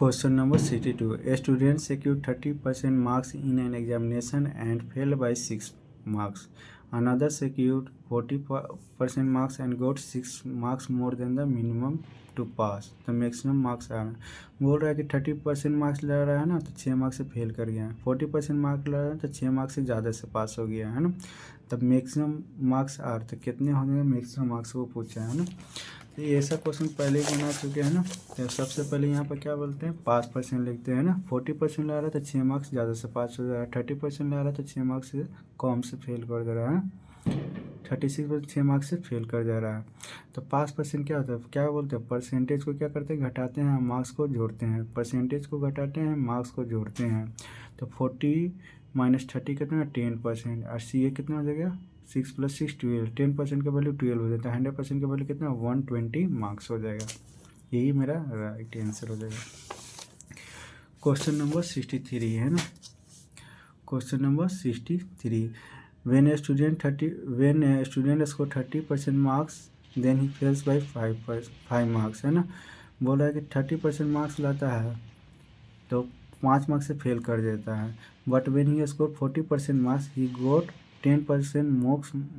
Question number 62. A student secured 30% marks in an examination and failed by 6 marks. Another secured 40% marks and got 6 marks more than the minimum to pass. The maximum marks are. बोल रहा है कि 30% marks ला रहा है ना, तो 6 marks से fail कर गया है. 40% मार्क्स ला रहा है तो 6 मार्क्स से ज़्यादा से पास हो गया है ना. तब मैक्सिमम मार्क्स आर, तो कितने हो गए मैक्सिमम मार्क्स वो पूछा है ना. तो ये ऐसा क्वेश्चन पहले ही बना चुके हैं ना. तो सबसे पहले यहाँ पर क्या बोलते हैं, 5% लिखते हैं ना. 40% ला रहा है तो 6 मार्क्स ज़्यादा से पास हो जा रहा है. 30% ला रहा है तो 6 मार्क्स से कम से फेल कर दे रहा है. 36% 6 मार्क्स से फेल कर जा रहा है. तो 5% क्या होता है, क्या बोलते हैं, परसेंटेज को क्या करते हैं, घटाते हैं, मार्क्स को जोड़ते हैं. परसेंटेज को घटाते हैं, मार्क्स को जोड़ते हैं. तो 40 माइनस 30 कितना, 10%. और सी ए कितना हो जाएगा, 6 + 6 12. 10% का वैल्यू 12 हो जाता है. 100% का वैल्यू कितना, 120 मार्क्स हो जाएगा. यही मेरा राइट आंसर हो जाएगा. क्वेश्चन नंबर 63 है ना. Question number 63. When a student score 30% marks, then he fails by 5 marks, है ना. बोल रहा है कि 30% मार्क्स लाता है तो 5 मार्क्स से फेल कर देता है. But when he score 40% marks, he got 10%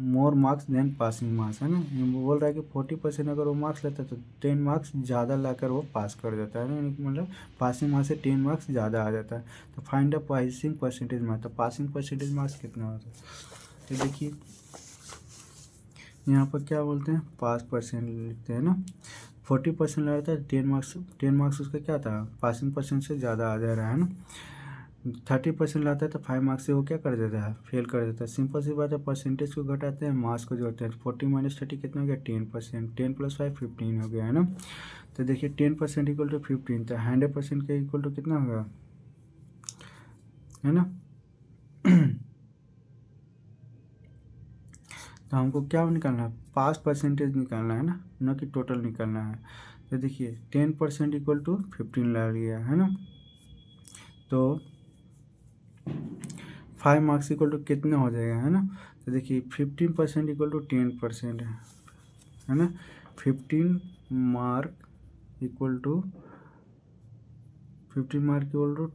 more marks than passing marks, है ना. बोल रहा है कि 40% अगर वो मार्क्स लेता है तो 10 मार्क्स ज़्यादा लाकर वो पास कर देता है ना. मतलब पासिंग मार्क्स से 10 मार्क्स ज़्यादा आ जाता है. तो find the passing percentage marks. तो पासिंग परसेंटेज मार्क्स कितना होता है, तो देखिए यहाँ पर क्या बोलते हैं, 5% लिखते हैं ना. 40% लगा था, 10 मार्क्स उसका क्या था, पासिंग परसेंट से ज़्यादा आ जा रहा है ना. 30% लाता है तो 5 मार्क्स से वो क्या कर देता है, फेल कर देता है. सिंपल सी बात है, परसेंटेज को घटाते हैं, मार्क्स को जोड़ते हैं. 40 माइनस 30 कितना हो गया, 10%. 10 + 5 15 हो गया है ना. तो देखिए 10% इक्वल टू 15, तो 100% का इक्वल टू कितना होगा, है ना. तो हमको क्या निकालना है, पास परसेंटेज निकालना है ना, न कि टोटल निकालना है. तो देखिए 10% इक्वल टू 15 ला लिया है ना. तो 5 मार्क्स इक्वल टू कितना हो जाएगा, है ना. तो देखिए 15% इक्वल टू 10% है ना. 15 मार्क इक्वल टू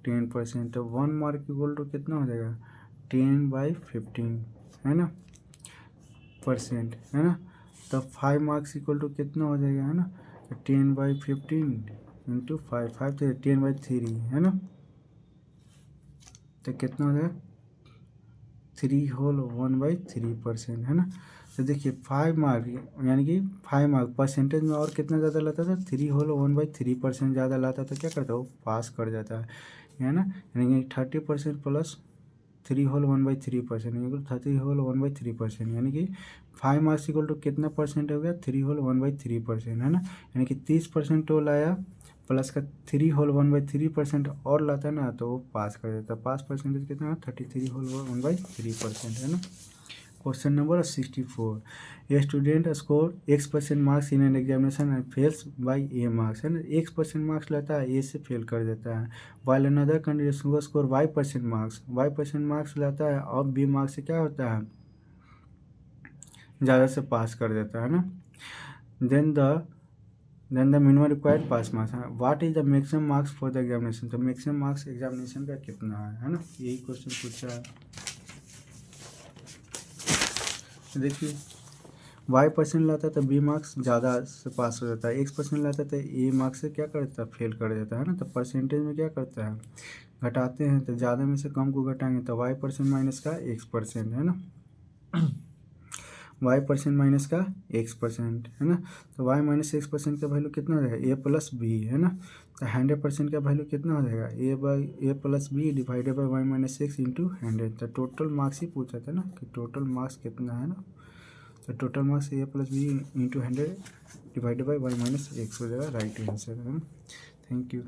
10%. तो 1 मार्क इक्वल टू कितना हो जाएगा, 10/15 है ना परसेंट, है ना. तो 5 मार्क्स इक्वल टू कितना हो जाएगा, है ना. तो 10/15 इंटू 5, 5 तो 10/3 है ना. तो कितना हो जाएगा, 3 होल 1/3% है ना. तो देखिए 5 मार्क यानी कि 5 मार्क परसेंटेज में और कितना ज़्यादा लाता था, 3 होल 1/3% ज़्यादा लाता तो क्या करता है, वो पास कर जाता है ना. यानी कि 30% प्लस 3 होल 1/3% इक्वल 30 होल 1/3%, यानी कि 5 मार्क्स इक्वल टू कितना परसेंट हो गया, 3 होल 1/3% है ना. यानी कि 30% वो लाया प्लस का 3 होल 1/3% और लाता ना, तो वो पास कर देता. पास परसेंटेज कितना है, 33 होल 1/3% है ना. Question number 64. A student score X% marks in an examination and fails by A marks, है ना. X% मार्क्स लेता है, A से फेल कर देता है. While another candidate score Y% marks, Y% marks लेता है और B मार्क्स से क्या होता है, ज़्यादा से पास कर देता है ना. Then the minimum required pass marks, what is the maximum marks for the examination. तो मैक्सिमम मार्क्स एग्जामिनेशन का कितना है ना. यही क्वेश्चन पूछा है. देखिए Y% लाता है तो B मार्क्स ज़्यादा से पास हो जाता है. X% लाता है तो A मार्क्स से क्या करता है, फेल कर देता है ना. तो परसेंटेज में क्या करता है, घटाते हैं. तो ज़्यादा में से कम को घटाएंगे तो Y% माइनस का X% है ना. Y% माइनस का X% है ना. तो Y माइनस X% का वैल्यू कितना हो जाएगा, A + B है ना. तो 100% का वैल्यू कितना हो जाएगा, A + B divided by Y minus X into 100. तो टोटल मार्क्स ही पूछा था ना कि टोटल मार्क्स कितना है ना. तो total marks A + B into 100 divided by Y minus X हो जाएगा राइट आंसर है ना. Thank you.